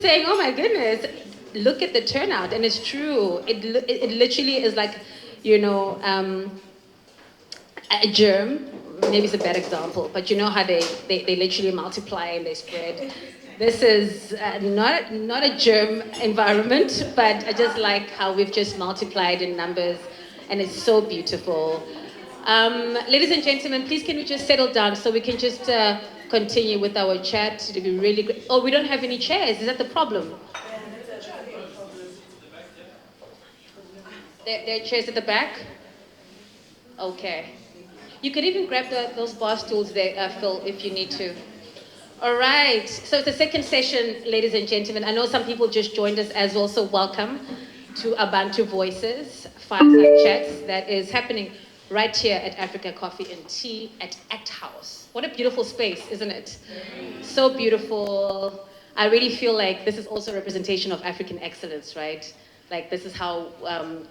saying, "Oh my goodness, look at the turnout," and it's true. It literally is like, you know, a germ. Maybe it's a bad example, but you know how they literally multiply and they spread. This is not a germ environment, but I just like how we've just multiplied in numbers, and it's so beautiful. Ladies and gentlemen, please can we just settle down so we can just continue with our chat? It'd be really great. Oh, we don't have any chairs. Is that the problem? There are chairs at the back? Okay. You could even grab those bar stools there, Phil, if you need to. All right. So it's the second session, ladies and gentlemen. I know some people just joined us as well, so welcome to Abantu Voices, fireside chats that is happening right here at Africa Coffee and Tea at Act House. What a beautiful space, isn't it? So beautiful. I really feel like this is also a representation of African excellence, right? Like this is how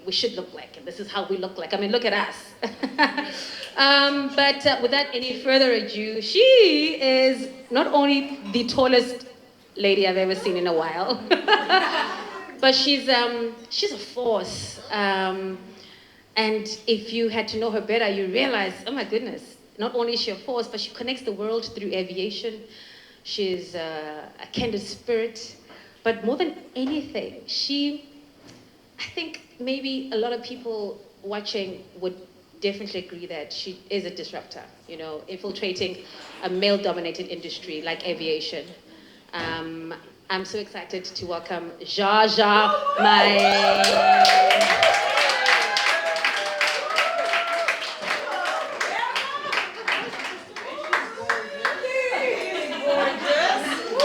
we should look like, and this is how we look like. I mean, look at us. But without any further ado, she is not only the tallest lady I've ever seen in a while, but she's a force. And if you had to know her better, you realize, oh my goodness, not only is she a force, but she connects the world through aviation. She's a kindred spirit, but more than anything, I think maybe a lot of people watching would definitely agree that she is a disruptor, you know, infiltrating a male-dominated industry like aviation. Um, I'm so excited to welcome Zsa-Zsa Maine.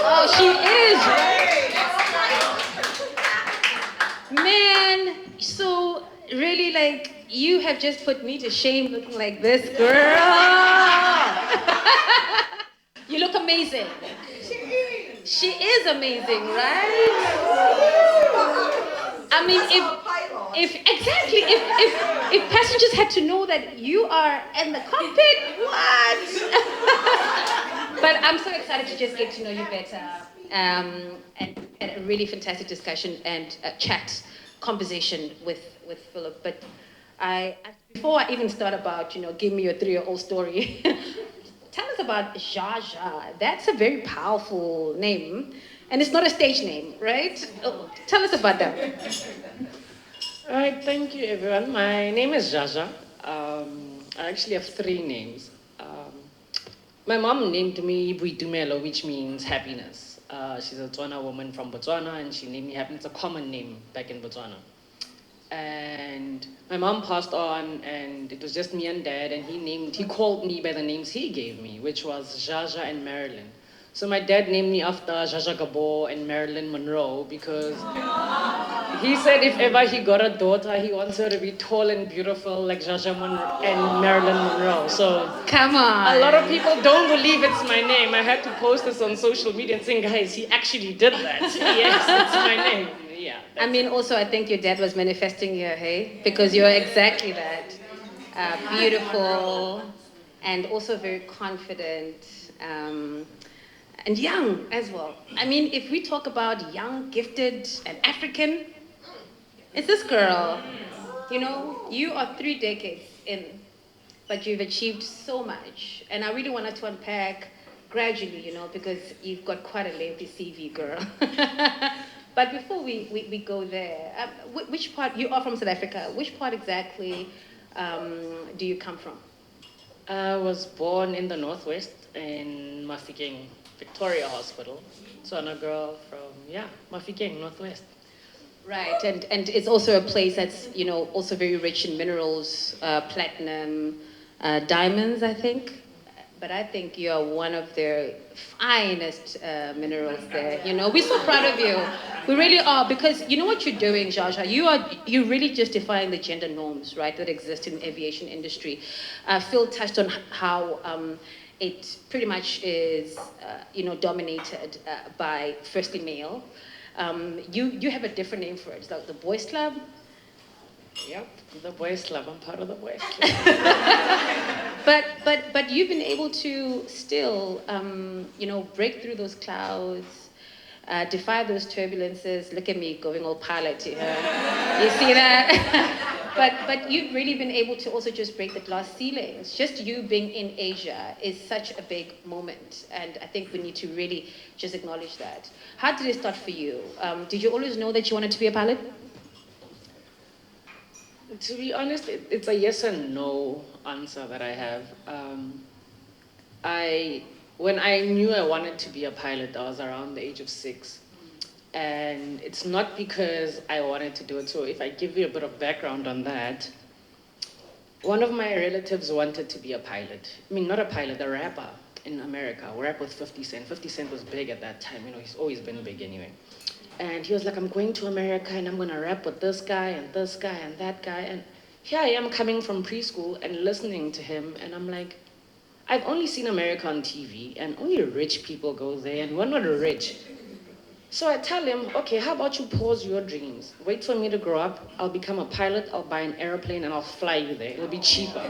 Oh, she is. Man, so really like you have just put me to shame looking like this girl. You look amazing. She is amazing, right? I mean, if exactly if passengers had to know that you are in the cockpit, what? But I'm so excited to just get to know you better, and a really fantastic discussion and chat conversation with Philip. But before I even start about give me your 3-year-old story. Tell us about Zsa-Zsa. That's a very powerful name. And it's not a stage name, right? Oh, tell us about that. All right, thank you, everyone. My name is Zsa-Zsa. I actually have 3 names. My mom named me Buitumelo, which means happiness. She's a Tswana woman from Botswana, and she named me happiness. It's a common name back in Botswana. And my mom passed on, and it was just me and dad, and he called me by the names he gave me, which was Zsa-Zsa and Marilyn. So my dad named me after Zsa-Zsa Gabor and Marilyn Monroe because he said if ever he got a daughter, he wants her to be tall and beautiful like and Marilyn Monroe. So Come on. a lot of people don't believe it's my name. I had to post this on social media and saying, guys, he actually did that. Yes, it's my name. Yeah. I mean, also, I think your dad was manifesting you, hey? Because you're exactly that. Beautiful and also very confident and young as well. I mean, if we talk about young, gifted, and African, it's this girl. You know, you are 3 decades in, but you've achieved so much. And I really wanted to unpack gradually, because you've got quite a lengthy CV, girl. But before we go there, which part, you are from South Africa, which part exactly do you come from? I was born in the Northwest in Mafikeng, Victoria Hospital. So I'm a girl from, Mafikeng, Northwest. Right, and it's also a place that's, also very rich in minerals, platinum, diamonds, I think. But I think you're one of their finest minerals there. We're so proud of you. We really are, because you know what you're doing, Zsa-Zsa? You're really just defying the gender norms, right, that exist in the aviation industry. Phil touched on how it pretty much is, dominated by firstly male. You have a different name for it. It's like the Boys Club. Yep, the Boys Club. I'm part of the Boys Club. But you've been able to still, break through those clouds. defy those turbulences. Look at me going all pilot here. You see that? But you've really been able to also just break the glass ceilings. Just you being in Asia is such a big moment. And I think we need to really just acknowledge that. How did it start for you? Did you always know that you wanted to be a pilot? To be honest, it's a yes and no answer that I have. When I knew I wanted to be a pilot, I was around the age of 6. And it's not because I wanted to do it. So if I give you a bit of background on that, one of my relatives wanted to be a pilot. I mean, not a pilot, a rapper in America. Rap with 50 Cent. 50 Cent was big at that time. You know, he's always been big anyway. And he was like, I'm going to America and I'm going to rap with this guy and this guy and that guy. And here I am coming from preschool and listening to him. And I'm like, I've only seen America on TV and only rich people go there and we're not rich. So I tell him, okay, how about you pause your dreams? Wait for me to grow up. I'll become a pilot. I'll buy an airplane and I'll fly you there. It'll be cheaper.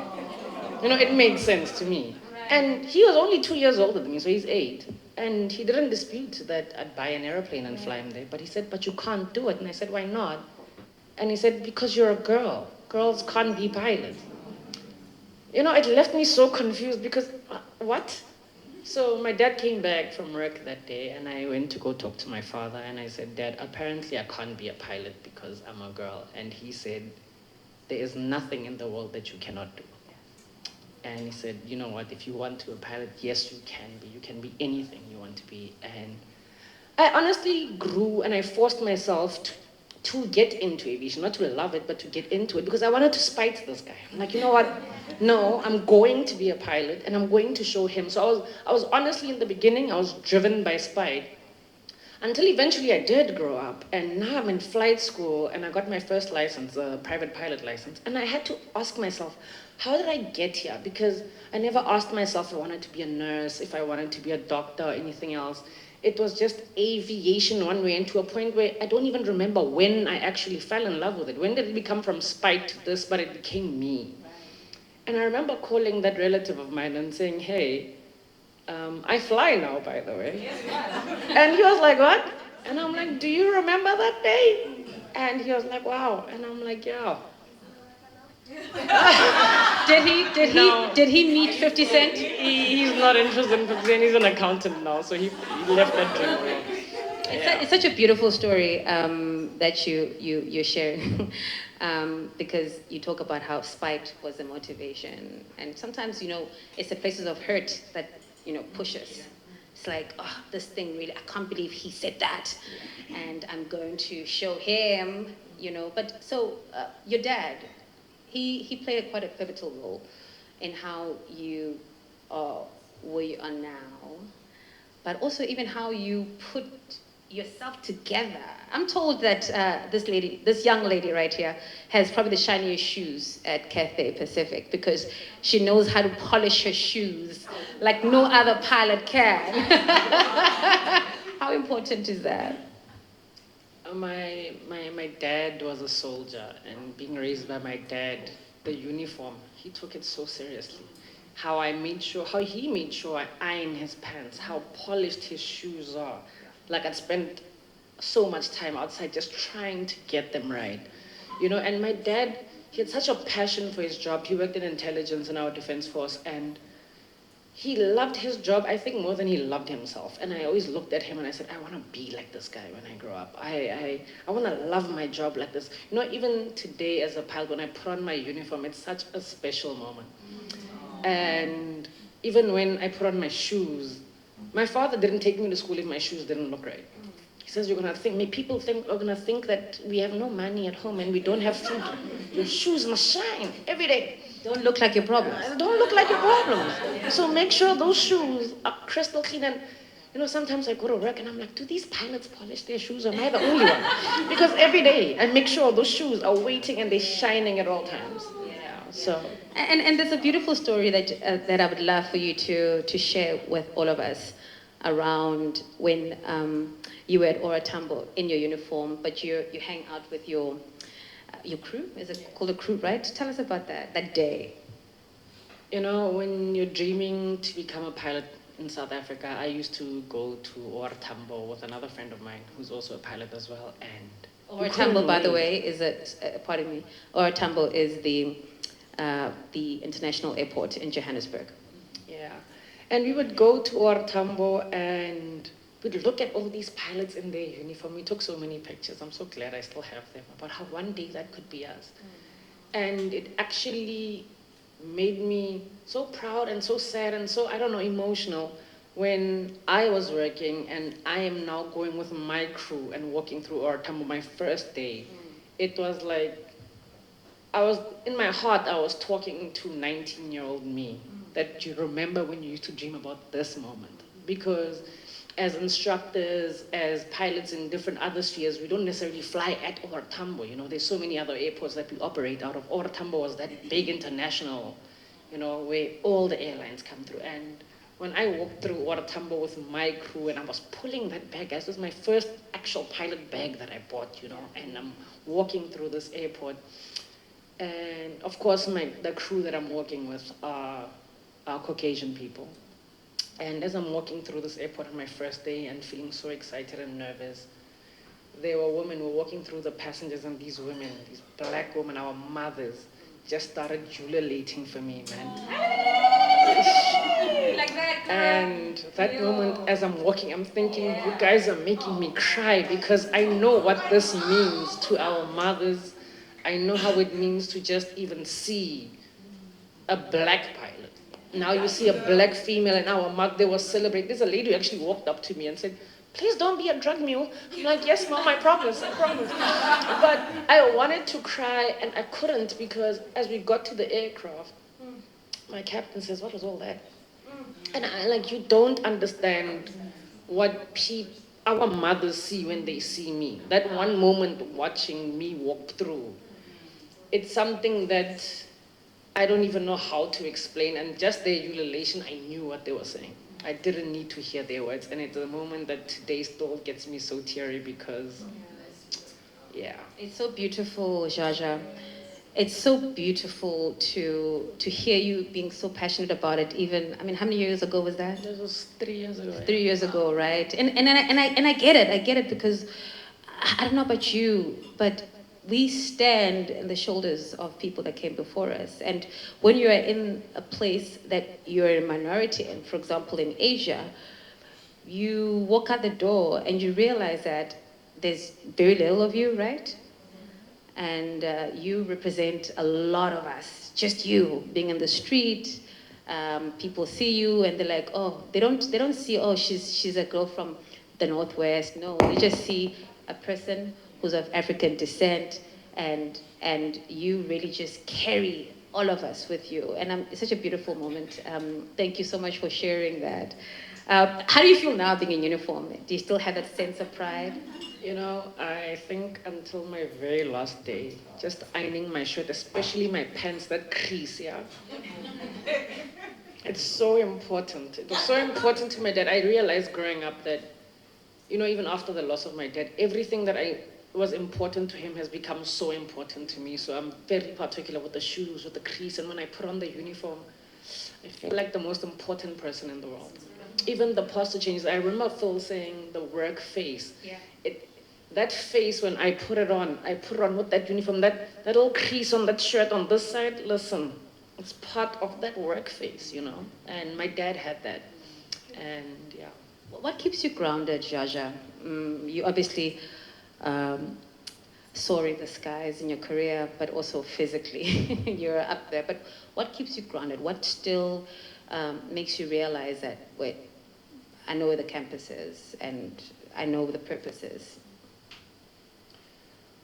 You know, it made sense to me. And he was only 2 years older than me, so he's 8. And he didn't dispute that I'd buy an airplane and fly him there. But he said, but you can't do it. And I said, why not? And he said, because you're a girl. Girls can't be pilots. You know, it left me so confused because, what? So my dad came back from work that day and I went to go talk to my father and I said, Dad, apparently I can't be a pilot because I'm a girl. And he said, there is nothing in the world that you cannot do. And he said, you know what, if you want to be a pilot, yes, you can be. You can be anything you want to be. And I honestly grew and I forced myself to get into aviation, not to love it, but to get into it because I wanted to spite this guy. I'm like, you know what? No, I'm going to be a pilot and I'm going to show him. So I was honestly in the beginning, I was driven by spite until eventually I did grow up and now I'm in flight school and I got my first license, a private pilot license. And I had to ask myself, how did I get here? Because I never asked myself if I wanted to be a nurse, if I wanted to be a doctor or anything else. It was just aviation one way and to a point where I don't even remember when I actually fell in love with it. When did it become from spite to this, but it became me? And I remember calling that relative of mine and saying, hey, I fly now, by the way. And he was like, what? And I'm like, do you remember that day? And he was like, wow. And I'm like, yeah. Did he meet 50 Cent? He's not interested in 50 Cent. He's an accountant now, so he left that dream alone. It's such a beautiful story that you're sharing because you talk about how spite was the motivation. And sometimes, you know, it's the places of hurt that, you know, push us. It's like, oh, this thing really, I can't believe he said that. And I'm going to show him, you know. But so your dad, he played quite a pivotal role in how you are where you are now, but also even how you put yourself together. I'm told that this young lady right here, has probably the shiniest shoes at Cathay Pacific because she knows how to polish her shoes like no other pilot can. How important is that? My dad was a soldier, and being raised by my dad, the uniform, he took it so seriously. How he made sure I ironed his pants, how polished his shoes are. Like I'd spent so much time outside just trying to get them right. You know, and my dad, he had such a passion for his job. He worked in intelligence in our defense force, and he loved his job, I think, more than he loved himself. And I always looked at him and I said, I want to be like this guy when I grow up. I want to love my job like this. You know, even today as a pilot, when I put on my uniform, it's such a special moment. And even when I put on my shoes, my father didn't take me to school if my shoes didn't look right. He says, you're going to think, people are going to think that we have no money at home and we don't have food. Your shoes must shine every day. Don't look like your problems. Don't look like your problems. So make sure those shoes are crystal clean. And, you know, sometimes I go to work and I'm like, do these pilots polish their shoes or am I the only one? Because every day I make sure those shoes are waiting and they're shining at all times. So. And there's a beautiful story that I would love for you to share with all of us around when you were at Ora Tambo in your uniform, but you hang out with your crew. Is it called a crew, right? Tell us about that day. You know, when you're dreaming to become a pilot, in South Africa, I used to go to OR Tambo with another friend of mine who's also a pilot as well. And OR Tambo, by the way, is pardon me, OR Tambo is the international airport in Johannesburg. Yeah. And we would go to OR Tambo and we'd look at all these pilots in their uniform. We took so many pictures. I'm so glad I still have them about how one day that could be us. And it actually made me so proud and so sad and so, I don't know, emotional when I was working and I am now going with my crew and walking through OR Tambo my first day. It was like, I was, in my heart, I was talking to 19-year-old me, that you remember when you used to dream about this moment. Because as instructors, as pilots in different other spheres, we don't necessarily fly at OR Tambo. You know, there's so many other airports that we operate out of. OR Tambo was that big international, you know, where all the airlines come through. And when I walked through OR Tambo with my crew and I was pulling that bag, this was my first actual pilot bag that I bought, you know, and I'm walking through this airport. And of course, the crew that I'm working with are Caucasian people. And as I'm walking through this airport on my first day and feeling so excited and nervous, there were women who were walking through the passengers, and these women, these black women, our mothers, just started ululating for me, man. Like that, girl. And that moment, as I'm walking, I'm thinking, you guys are making me cry because I know what this means to our mothers. I know how it means to just even see a black pilot. Now you see a black female, and our mother, they were celebrating. There's a lady who actually walked up to me and said, please don't be a drug mule. I'm like, yes, mom, I promise, I promise. But I wanted to cry, and I couldn't because as we got to the aircraft, my captain says, what was all that? And I like, you don't understand what our mothers see when they see me. That one moment watching me walk through, it's something that I don't even know how to explain. And just their ululation, I knew what they were saying. I didn't need to hear their words. And it's a moment that today still gets me so teary because, yeah. It's so beautiful, Zsa-Zsa. It's so beautiful to hear you being so passionate about it. Even, I mean, how many years ago was that? That was 3 years ago. 3 years ago, right? And I get it. I get it because I don't know about you, but we stand in the shoulders of people that came before us. And when you're in a place that you're a minority in, for example, in Asia, you walk out the door and you realize that there's very little of you, right? And you represent a lot of us, just you being in the street. People see you and they're like, oh, they don't see, oh, she's a girl from the Northwest. No, they just see a person who's of African descent, and you really just carry all of us with you. And it's such a beautiful moment. Thank you so much for sharing that. How do you feel now being in uniform? Do you still have that sense of pride? You know, I think until my very last day, just ironing my shirt, especially my pants, that crease, yeah. It's so important. It was so important to my dad. I realized growing up that, you know, even after the loss of my dad, everything that was important to him has become so important to me. So I'm very particular with the shoes, with the crease, and when I put on the uniform, I feel like the most important person in the world. Even the posture changes. I remember Phil saying the work face. Yeah. That face, when I put it on with that uniform, that little crease on that shirt on this side, listen, it's part of that work face, you know? And my dad had that. And yeah. What keeps you grounded, Zsa-Zsa? You obviously soar in the skies in your career, but also physically, you're up there. But what keeps you grounded? What still makes you realize that, wait, I know where the campus is, and I know the purpose is?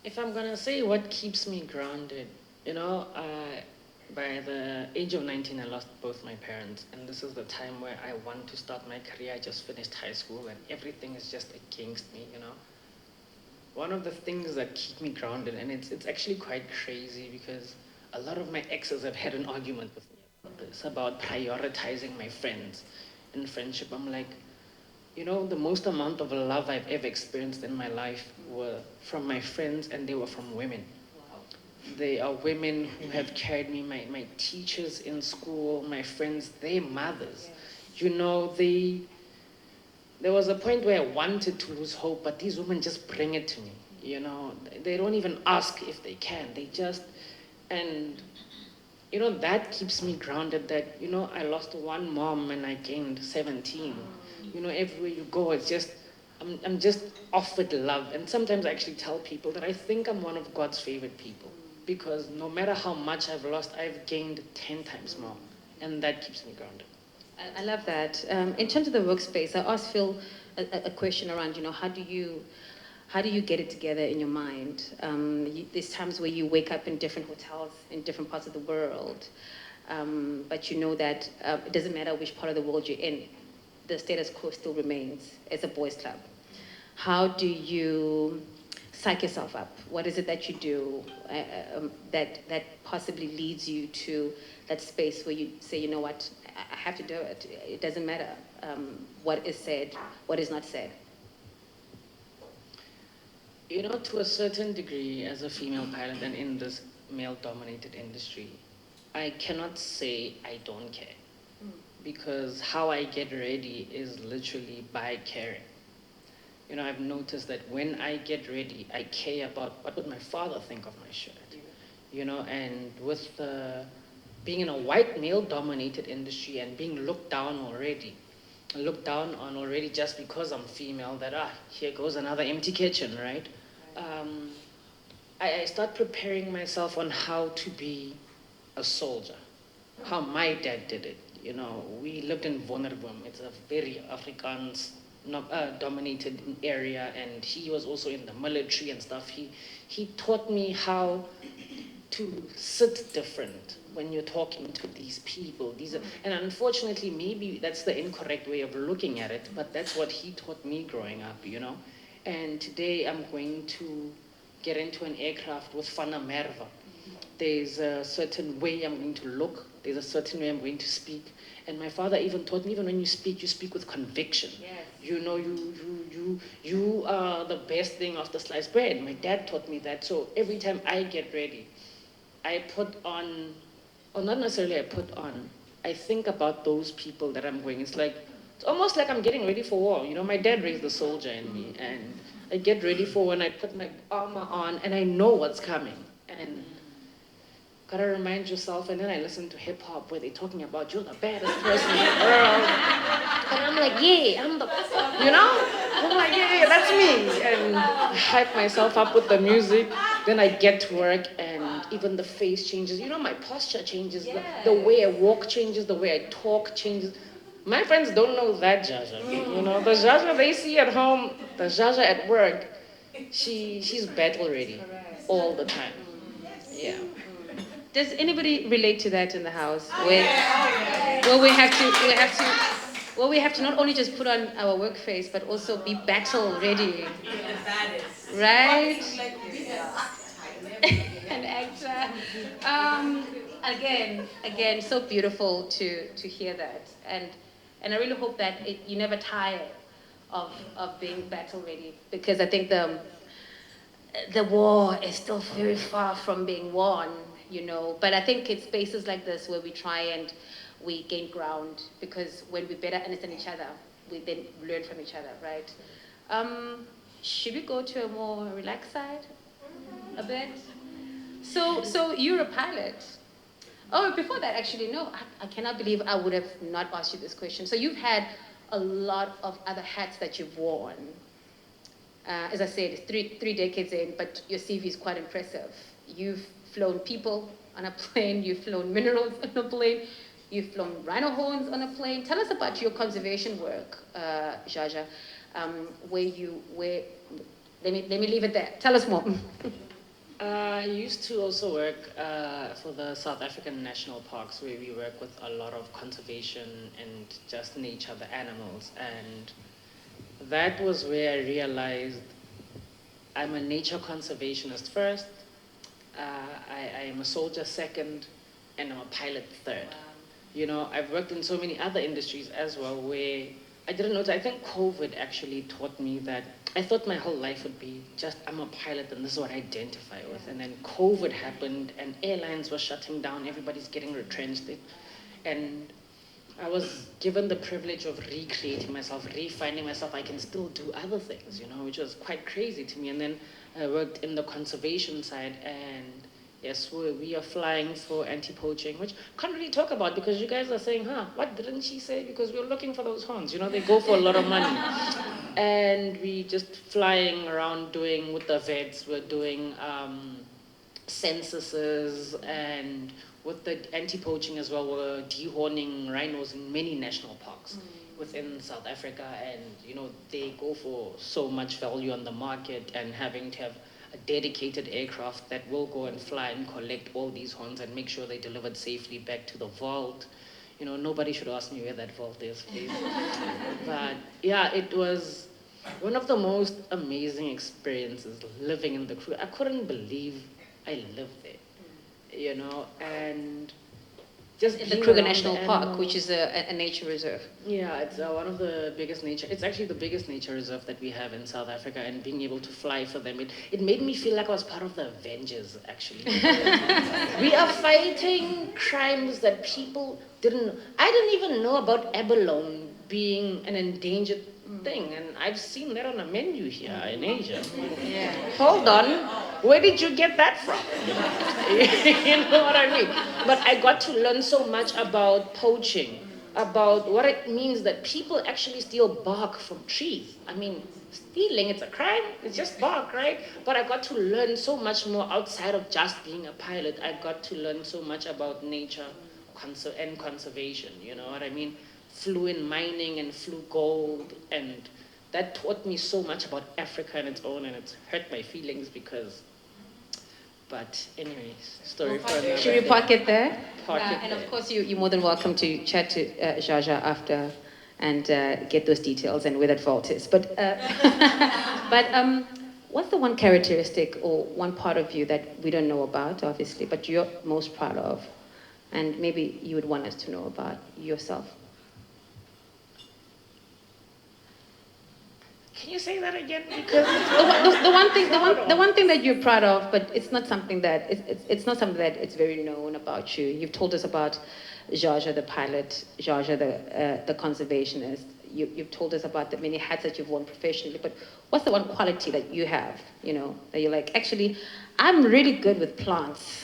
If I'm gonna say what keeps me grounded, you know, by the age of 19, I lost both my parents, and this is the time where I want to start my career. I just finished high school, and everything is just against me, you know. One of the things that keep me grounded, and it's actually quite crazy because a lot of my exes have had an argument with me about this, about prioritizing my friends and friendship. I'm like, you know, the most amount of love I've ever experienced in my life were from my friends, and they were from women. They are women who have carried me, my teachers in school, my friends, their mothers. You know, there was a point where I wanted to lose hope, but these women just bring it to me. You know, they don't even ask if they can. They just, and you know, that keeps me grounded. That, you know, I lost one mom and I gained 17. You know, everywhere you go, it's just, I'm just off with love. And sometimes I actually tell people that I think I'm one of God's favorite people, because no matter how much I've lost, I've gained 10 times more. And that keeps me grounded. I love that. In terms of the workspace, I asked Phil a question around, you know, how do you get it together in your mind? There's times where you wake up in different hotels in different parts of the world, but you know that it doesn't matter which part of the world you're in, the status quo still remains as a boys' club. How do you psych yourself up? What is it that you do that possibly leads you to that space where you say, you know what, I have to do it. It doesn't matter what is said, what is not said. You know, to a certain degree, as a female pilot and in this male-dominated industry, I cannot say I don't care. Because how I get ready is literally by caring. You know, I've noticed that when I get ready, I care about what would my father think of my shirt. You know, and with being in a white male-dominated industry and being looked down on already just because I'm female, that here goes another empty kitchen, right? I start preparing myself on how to be a soldier, how my dad did it. You know, we lived in Vonnerbom. It's a very Afrikaans dominated area, and he was also in the military and stuff. He taught me how to sit different when you're talking to these people. And unfortunately, maybe that's the incorrect way of looking at it, but that's what he taught me growing up, you know. And today I'm going to get into an aircraft with Fana Merva. There's a certain way I'm going to look. There's a certain way I'm going to speak. And my father even taught me, even when you speak with conviction. Yes. You know, you are the best thing of the sliced bread. My dad taught me that. So every time I get ready, I put on, or not necessarily I put on, I think about those people that I'm going. It's almost like I'm getting ready for war. You know, my dad raised the soldier in me, and I get ready for when I put my armor on and I know what's coming. And gotta remind yourself, and then I listen to hip hop where they're talking about you're the baddest person in the world. And I'm like, yeah, you know? I'm like, yeah, that's me. And I hype myself up with the music. Then I get to work and even the face changes. You know, my posture changes. The way I walk changes, the way I talk changes. My friends don't know that Zsa-Zsa. You know, the Zsa-Zsa they see at home, the Zsa-Zsa at work, she's battle ready all the time. Yeah. Does anybody relate to that in the house? Where we have to not only just put on our work face, but also be battle ready. Right? An actor. Again, so beautiful to hear that. And I really hope that you never tire of being battle ready, because I think the war is still very far from being won, you know. But I think it's spaces like this where we try and we gain ground, because when we better understand each other, we then learn from each other, right? Should we go to a more relaxed side a bit? So you're a pilot. Oh, before that, actually, no, I cannot believe I would have not asked you this question. So you've had a lot of other hats that you've worn. As I said, three decades in, but your CV is quite impressive. You've flown people on a plane, you've flown minerals on a plane, you've flown rhino horns on a plane. Tell us about your conservation work, Zsa-Zsa, let me leave it there. Tell us more. I used to also work for the South African national parks, where we work with a lot of conservation and just nature, the animals. And that was where I realized I'm a nature conservationist first, I am a soldier second, and I'm a pilot third. Wow. You know, I've worked in so many other industries as well where I didn't know. I think COVID actually taught me that. I thought my whole life would be just, I'm a pilot and this is what I identify with. And then COVID happened and airlines were shutting down, everybody's getting retrenched. And I was given the privilege of recreating myself, refinding myself. I can still do other things, which was quite crazy to me. And then I worked in the conservation side, and yes, we are flying for anti-poaching, which I can't really talk about because you guys are saying, what didn't she say? Because we're looking for those horns. They go for a lot of money. And we just flying around doing, with the vets, we're doing censuses, and with the anti-poaching as well, we're dehorning rhinos in many national parks within South Africa, and they go for so much value on the market, and having to have a dedicated aircraft that will go and fly and collect all these horns and make sure they're delivered safely back to the vault. Nobody should ask me where that vault is, please. But yeah, it was one of the most amazing experiences living in the crew. I couldn't believe I lived there, and just In the being Kruger around National the Park, animals. which is a nature reserve. Yeah, it's one of the biggest nature. It's actually the biggest nature reserve that we have in South Africa, and being able to fly for them, it made me feel like I was part of the Avengers. Actually, we are fighting crimes that people didn't. I didn't even know about abalone being an endangered thing, and I've seen that on a menu here in Asia. Yeah. Hold on, where did you get that from? You know what I mean? But I got to learn so much about poaching, about what it means that people actually steal bark from trees. I mean, stealing, it's a crime, it's just bark, right? But I got to learn so much more outside of just being a pilot. I got to learn so much about nature and conservation, you know what I mean? Flew in mining and flew gold, and that taught me so much about Africa on its own, and it's hurt my feelings because, but anyways, story for another Should we day. park it there? Park it And there. of course, you're more than welcome to chat to Zsa-Zsa after and get those details and where that vault is. But, what's the one characteristic or one part of you that we don't know about, obviously, but you're most proud of, and maybe you would want us to know about yourself? Can you say that again? Because The one thing that you're proud of, but it's not something that it's not something that it's very known about you. You've told us about Zsa-Zsa the pilot, Zsa-Zsa the conservationist. You've told us about the many hats that you've worn professionally. But what's the one quality that you have? That you're like, actually, I'm really good with plants,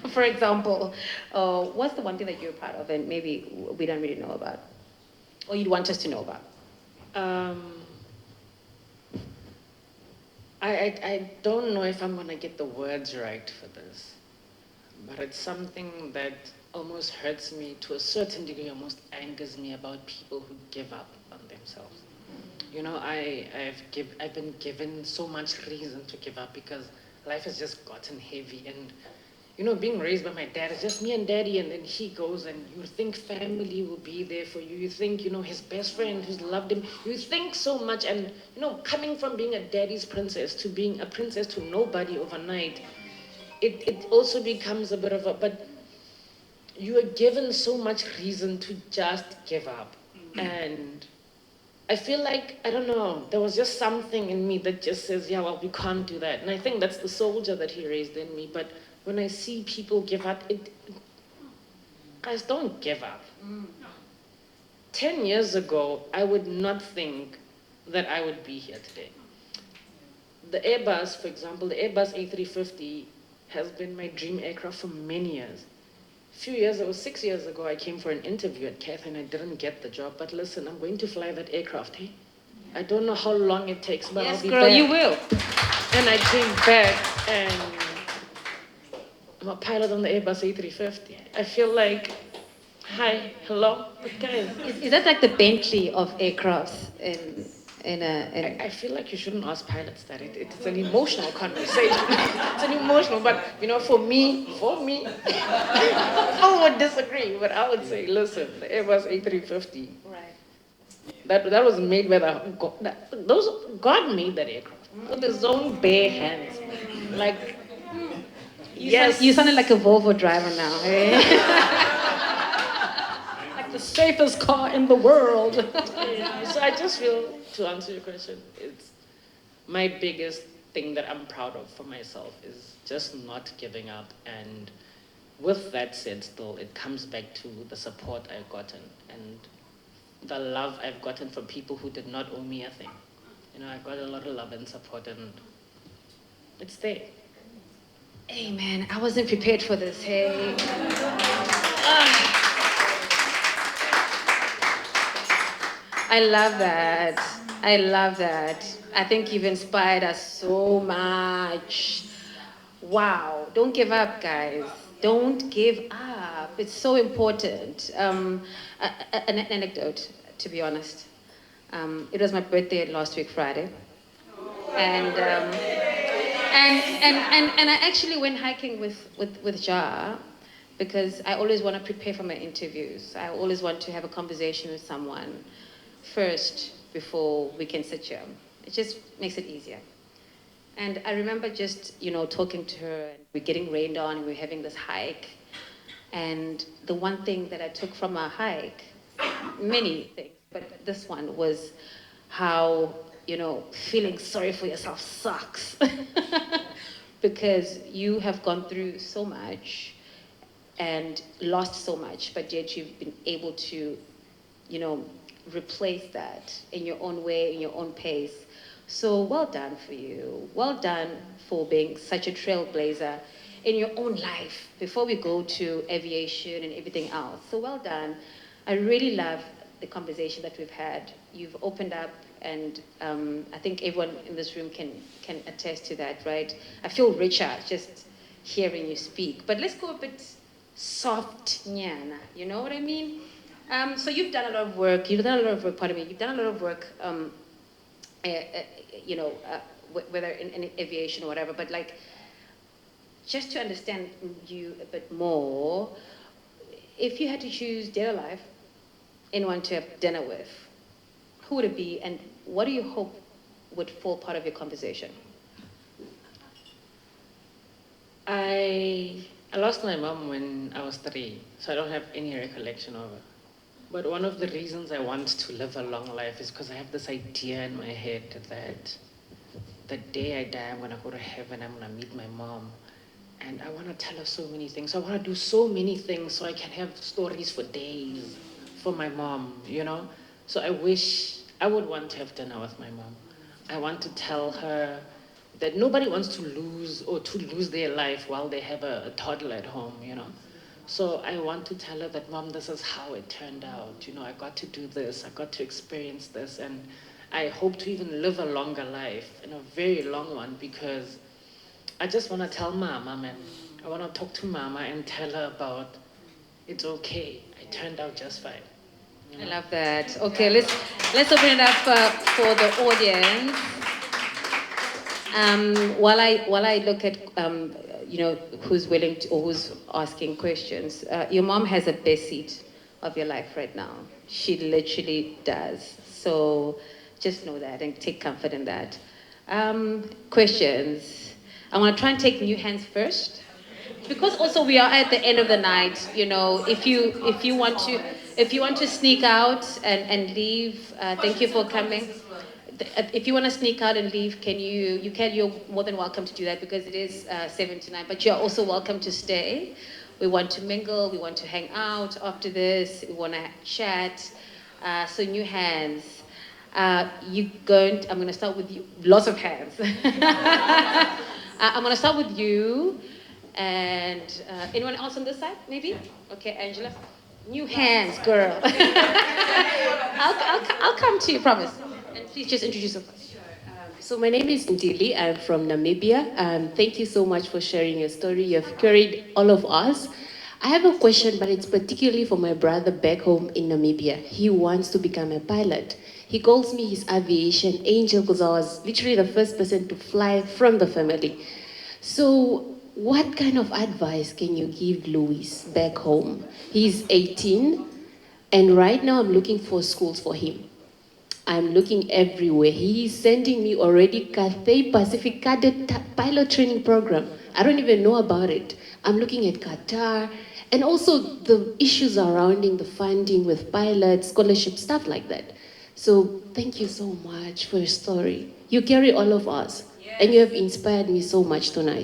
for example. What's the one thing that you're proud of, and maybe we don't really know about, or you'd want us to know about? I don't know if I'm going to get the words right for this, but it's something that almost hurts me to a certain degree, almost angers me about people who give up on themselves. I've been given so much reason to give up because life has just gotten heavy, and being raised by my dad, it's just me and daddy, and then he goes, and you think family will be there for you. You think, his best friend who's loved him. You think so much, and, coming from being a daddy's princess to being a princess to nobody overnight, it also becomes a bit of a, but you are given so much reason to just give up. And I feel like, I don't know, there was just something in me that just says, yeah, well, we can't do that. And I think that's the soldier that he raised in me. But when I see people give up, guys, don't give up. 10 years ago, I would not think that I would be here today. The Airbus, for example, the Airbus A350 has been my dream aircraft for many years. A few years ago, 6 years ago, I came for an interview at Cathay and I didn't get the job. But listen, I'm going to fly that aircraft, hey? I don't know how long it takes, but Yes, I'll be girl, back. you will. And I came back, and I'm a pilot on the Airbus A350. I feel like, hi, hello, but guys. Is that like the Bentley of aircrafts I feel like you shouldn't ask pilots that. It's an emotional conversation. It's an emotional, but for me, people would disagree, but I would say, listen, the Airbus A350. Right. That was made by God made that aircraft with his own bare hands. Like, You sounded like a Volvo driver now, eh? Like the safest car in the world. So I just feel, to answer your question, it's my biggest thing that I'm proud of for myself is just not giving up. And with that said, still, it comes back to the support I've gotten. and the love I've gotten from people who did not owe me a thing. I got a lot of love and support, and it's there. Hey man, I wasn't prepared for this. Hey. Ah. I love that. I love that. I think you've inspired us so much. Wow. Don't give up, guys. Don't give up. It's so important. An anecdote, to be honest. It was my birthday last week, Friday. And I actually went hiking with Jar because I always want to prepare for my interviews. I always want to have a conversation with someone first before we can sit here. It just makes it easier. And I remember just, talking to her, and we're getting rained on, and we're having this hike. And the one thing that I took from our hike, many things, but this one was how, feeling sorry for yourself sucks. Because you have gone through so much and lost so much, but yet you've been able to, replace that in your own way, in your own pace. So well done for you. Well done for being such a trailblazer in your own life before we go to aviation and everything else. So well done. I really love the conversation that we've had. You've opened up, and I think everyone in this room can attest to that, right? I feel richer just hearing you speak. But let's go a bit soft, nyana. You know what I mean? So you've done a lot of work. You've done a lot of work. Pardon me. You've done a lot of work. Whether in aviation or whatever. But just to understand you a bit more, if you had to choose dead or alive, anyone to have dinner with, who would it be, and what do you hope would form part of your conversation? I lost my mom when I was 3, so I don't have any recollection of her. But one of the reasons I want to live a long life is because I have this idea in my head that the day I die, I'm going to go to heaven, I'm going to meet my mom. And I want to tell her so many things. I want to do so many things so I can have stories for days for my mom, So I wish I would want to have dinner with my mom. I want to tell her that nobody wants to lose their life while they have a toddler at home, So I want to tell her that, Mom, this is how it turned out. I got to do this, I got to experience this, and I hope to even live a longer life, and a very long one, because I just want to tell Mama, man. I want to talk to Mama and tell her about it's okay. I turned out just fine. I love that. Okay, let's open it up for the audience. While I look at who's willing to, or who's asking questions, your mom has a best seat of your life right now. She literally does. So just know that and take comfort in that. Questions. I want to try and take new hands first, because also we are at the end of the night. If you want to sneak out and leave, thank you for coming. If you want to sneak out and leave, you're more than welcome to do that, because it is 7 to 9, but you're also welcome to stay. We want to mingle, we want to hang out after this, we want to chat. So new hands. I'm going to start with you. Lots of hands. I'm going to start with you. And anyone else on this side, maybe? Okay, Angela. New hands, girl. I'll come to you, promise. And please just introduce yourself. So my name is Ndili. I'm from Namibia. Thank you so much for sharing your story. You've carried all of us. I have a question, but it's particularly for my brother back home in Namibia. He wants to become a pilot. He calls me his aviation angel because I was literally the first person to fly from the family. So what kind of advice can you give Louis back home? He's 18, and right now I'm looking for schools for him. I'm looking everywhere. He's sending me already Cathay Pacific cadet pilot training program. I don't even know about it. I'm looking at Qatar, and also the issues surrounding the funding with pilots, scholarship, stuff like that. So thank you so much for your story. You carry all of us, and you have inspired me so much tonight.